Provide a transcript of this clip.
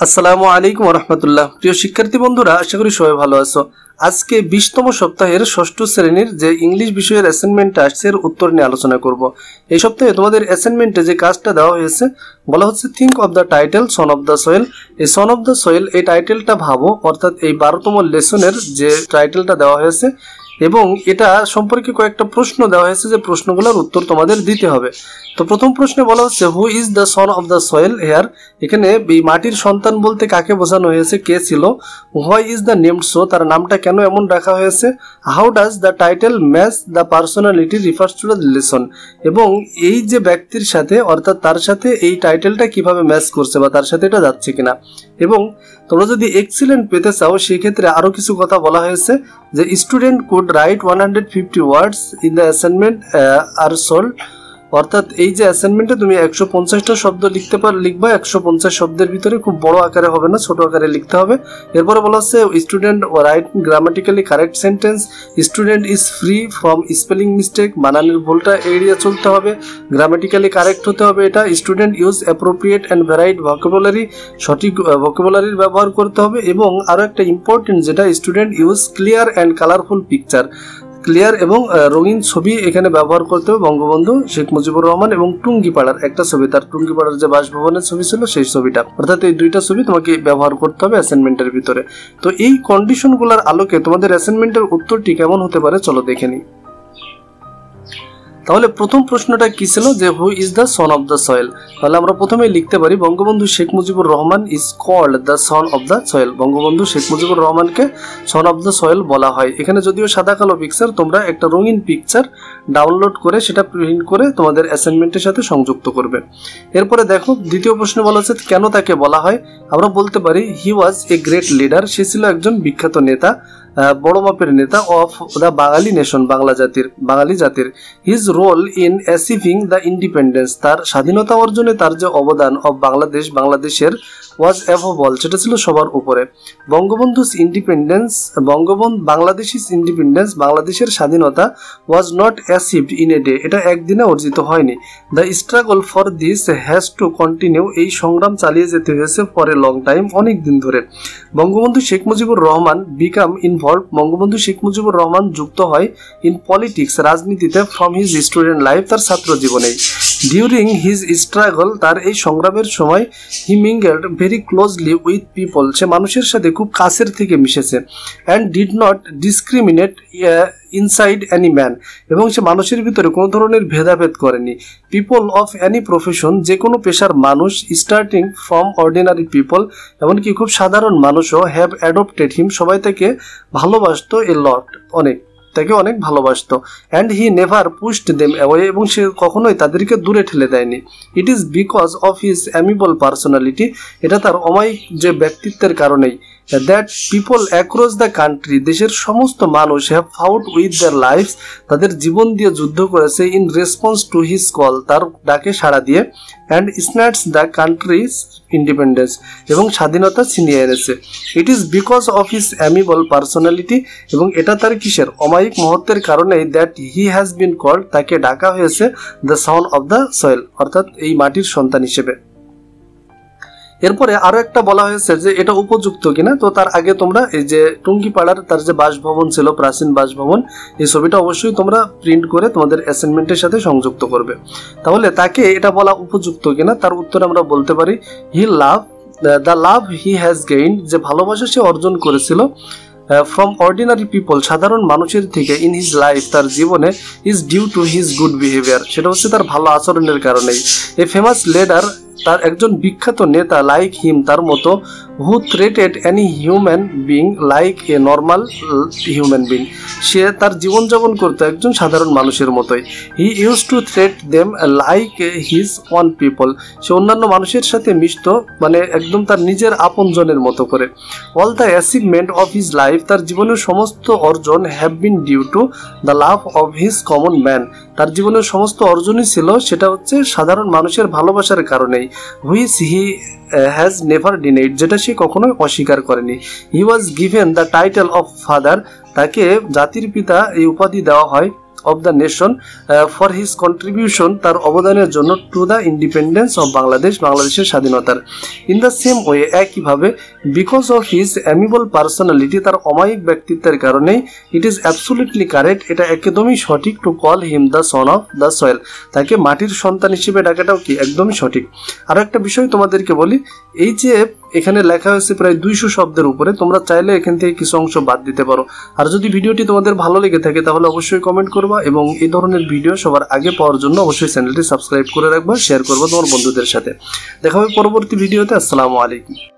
আসসালামু আলাইকুম রহমতুল্লাহ। প্রিয় শিক্ষার্থী বন্ধুরা, আশা করি সবাই ভালো আছো। আজকে 20তম সপ্তাহের ষষ্ঠ শ্রেণীর যে ইংলিশ বিষয়ের অ্যাসাইনমেন্টটা আসছে এর উত্তর নিয়ে আলোচনা করব। এই সপ্তাহে তোমাদের অ্যাসাইনমেন্টে যে কাজটা দেওয়া হয়েছে বলা হচ্ছে think of the title son of the soil. এই সন অফ দ্য সোয়েল এই টাইটেলটা ভাবো, অর্থাৎ এই 12তম লেসনের যে টাইটেলটা দেওয়া হয়েছে এবং এটা সম্পর্কে কয়েকটা প্রশ্ন দেওয়া হয়েছে যে প্রশ্নগুলোর উত্তর তোমাদের দিতে হবে। তো প্রথম প্রশ্নে বলা হচ্ছে who is the son of the soil here. এখানে এই মাটির সন্তান বলতে কাকে বোঝানো হয়েছে, কে ছিল। Why is the named so, তার নামটা কেন এমন রাখা হয়েছে। How does the title match the personality refers to the lesson, এবং এই যে ব্যক্তির সাথে অর্থাৎ তার সাথে এই টাইটেলটা কিভাবে ম্যাচ করছে বা তার সাথে এটা যাচ্ছে কিনা। এবং তোমরা যদি এক্সিলেন্ট পেতে চাও সেক্ষেত্রে আরো কিছু কথা বলা হয়েছে যে student could right 150 words in the assignment are sold, অর্থাৎ এই যে অ্যাসাইনমেন্টে তুমি 150টা শব্দ লিখবা। 150 শব্দের ভিতরে খুব বড় আকারে হবে না, ছোট আকারে লিখতে হবে। এরপরে বলা হচ্ছে student write grammatically correct sentence, student is free from spelling mistake, বানানের ভুলটা এড়িয়ে চলতে হবে, গ্রামাটিক্যালি কারেক্ট হতে হবে এটা। Student use appropriate and varied vocabulary, সঠিক ভোকাবুলারির ব্যবহার করতে হবে। এবং আরো একটা ইম্পর্টেন্ট যেটা student use clear and colourful picture, clear এবং রঙিন ছবি এখানে ব্যবহার করতে হবে। বঙ্গবন্ধু শেখ মুজিবুর রহমান এবং টুঙ্গিপাড়ার একটা ছবি, তার টুঙ্গিপাড়ার যে বাসভবনের ছবি ছিল সেই ছবিটা, অর্থাৎ এই দুইটা ছবি তোমাকে ব্যবহার করতে হবে অ্যাসাইনমেন্টের ভিতরে। তো এই কন্ডিশনগুলোর আলোকে তোমাদের অ্যাসাইনমেন্টের উত্তরটি কেমন হতে পারে চলো দেখে নিই। তাহলে প্রথম প্রশ্নটা কি ছিল যে who is the son of the soil. তাহলে আমরা প্রথমেই লিখতে পারি Bangabandhu Sheikh Mujibur Rahman is called the son of the soil. Bangabandhu Sheikh Mujibur রহমানকে সন অফ দ্য সয়েল বলা হয়। এখানে যদিও সাদা কালো পিকচার, তোমরা একটা রঙিন পিকচার ডাউনলোড করে সেটা প্রিন্ট করে তোমাদের অ্যাসাইনমেন্টের সাথে সংযুক্ত করবে। এরপরে দেখো দ্বিতীয় প্রশ্নে বলা হচ্ছে কেন তাকে বলা হয়। আমরা বলতে পারি হি ওয়াজ এ গ্রেট লিডার, সে ছিল একজন বিখ্যাত নেতা, বড় মাপের নেতা অফ দ্য বাঙালি নেশন, বাঙালি জাতির। His role in achieving the independence, তার স্বাধীনতা অর্জনে তার যে অবদান অফ বাংলাদেশের ওয়াজ অ্যাবভ অল, সেটা ছিল সবার উপরে। বাংলাদেশের স্বাধীনতা was not achieved in a day, এটা একদিনে অর্জিত হয়নি। The struggle for this has to continue, এই সংগ্রাম চালিয়ে যেতে হয়েছে ফর এ লং টাইম, অনেক দিন ধরে। বঙ্গবন্ধু শেখ মুজিবুর রহমান বিকাম ইনভলভ, বঙ্গবন্ধু শেখ মুজিবুর রহমান যুক্ত হয় ইন পলিটিক্স, রাজনীতিতে ফ্রম হিজ স্টুডেন্ট লাইফ, তার ছাত্র জীবনেই। ডিউরিং হিজ স্ট্রাগল, তার এই সংগ্রামের সময় he mingled very closely with people, সে মানুষের সাথে খুব কাছের থেকে মিশেছে। And did not discriminate inside any man, এবং সে মানুষের ভিতরে কোনো ধরনের ভেদাভেদ করেনি। পিপল অফ অ্যানি প্রফেশন, যে কোনো পেশার মানুষ, স্টার্টিং ফ্রম অর্ডিনারি পিপল, এমনকি খুব সাধারণ মানুষও হ্যাভ অ্যাডপ্টেড হিম, সবাই তাকে ভালোবাসতো এ লট, তাকে অনেক ভালোবাসতো। And he never pushed them away, এবং সে কখনোই তাদেরকে দূরে ঠেলে দেয়নি। It is because of his amiable personality, এটা তার অমায়িক যে ব্যক্তিত্বের কারণেই। That people across the country, দেশের সমস্ত মানুষ have fought with their lives, তাদের জীবন দিয়ে যুদ্ধ করেছে। In response to his call, তার ডাকে সাড়া দিয়ে। And snatched the country's independence, এবং স্বাধীনতা ছিনিয়ে এনেছে। It is because of his amiable personality, এবং এটা তার কিসের, অমায়িক মহত্বের কারণেই। That he has been called, তাকে ডাকা হয়েছে the son of the soil, অর্থাৎ এই মাটির সন্তান হিসেবে। এরপরে আরো একটা বলা হয়েছে যে এটা উপযুক্ত কিনা। তো তার আগে তোমরা এই যে টুঙ্গিপাড়ার তার যে বাসভবন ছিল, প্রাচীন বাসভবন, এই ছবিটা অবশ্যই তোমরা প্রিন্ট করে তোমাদের অ্যাসাইনমেন্টের সাথে সংযুক্ত করবে। তাহলে তাকে এটা বলা উপযুক্ত কিনা, তার উত্তরে আমরা বলতে পারি he love the love he has gain, যে ভালোবাসা সে অর্জন করেছিল ফ্রম অর্ডিনারি পিপল, সাধারণ মানুষের থেকে, ইন হিজ লাইফ, তার জীবনে, is due to his good behaviour, সেটা হচ্ছে তার ভালো আচরণের কারণেই। এ ফেমাস লিডার, তার একজন বিখ্যাত নেতা, লাইক হিম, তার মতো, who treated any human being like a normal human being, সে তার জীবনযাপন করতো একজন সাধারণ মানুষের মতোই। He use to treat them like his own people, সে অন্যান্য মানুষের সাথে মিশত মানে একদম তার নিজের আপনজনের মতো করে। All the achievement of his life, তার জীবনের সমস্ত অর্জন, have been due to the love of his common man, তার জীবনের সমস্ত অর্জনই ছিল সেটা হচ্ছে সাধারণ মানুষের ভালোবাসার কারণেই। Which he has never denied, যেটা সে কখনোই অস্বীকার করেনি। He was given the title of father, তাকে জাতির পিতা এই উপাধি দেওয়া হয় of the nation for his contribution, তার অবদানের জন্য to the independence of Bangladesh, বাংলাদেশের স্বাধীনতার। ইন দ্য সেম ওয়ে, একইভাবে because of his amiable personality, তার অমায়িক ব্যক্তিত্বের কারণেই ইট ইজ অ্যাবসোলিউটলি কারেক্ট, এটা একদমই সঠিক, to call him the son of the soil, তাকে মাটির সন্তান হিসেবে ডাকাটাও কি একদমই সঠিক। আরো একটা বিষয় তোমাদেরকে বলি, এই যে এখানে লেখা হয়েছে প্রায় 200 শব্দের উপরে, তোমরা চাইলে এখান থেকে কিছু অংশ বাদ দিতে পারো। আর যদি ভিডিওটি তোমাদের ভালো লেগে থাকে তাহলে অবশ্যই কমেন্ট করবা, এবং এই ধরনের ভিডিও সবার আগে পাওয়ার জন্য অবশ্যই চ্যানেলটি সাবস্ক্রাইব করে রাখবা, শেয়ার করবা তোমার বন্ধুদের সাথে। দেখা হবে পরবর্তী ভিডিওতে। আসসালামু আলাইকুম।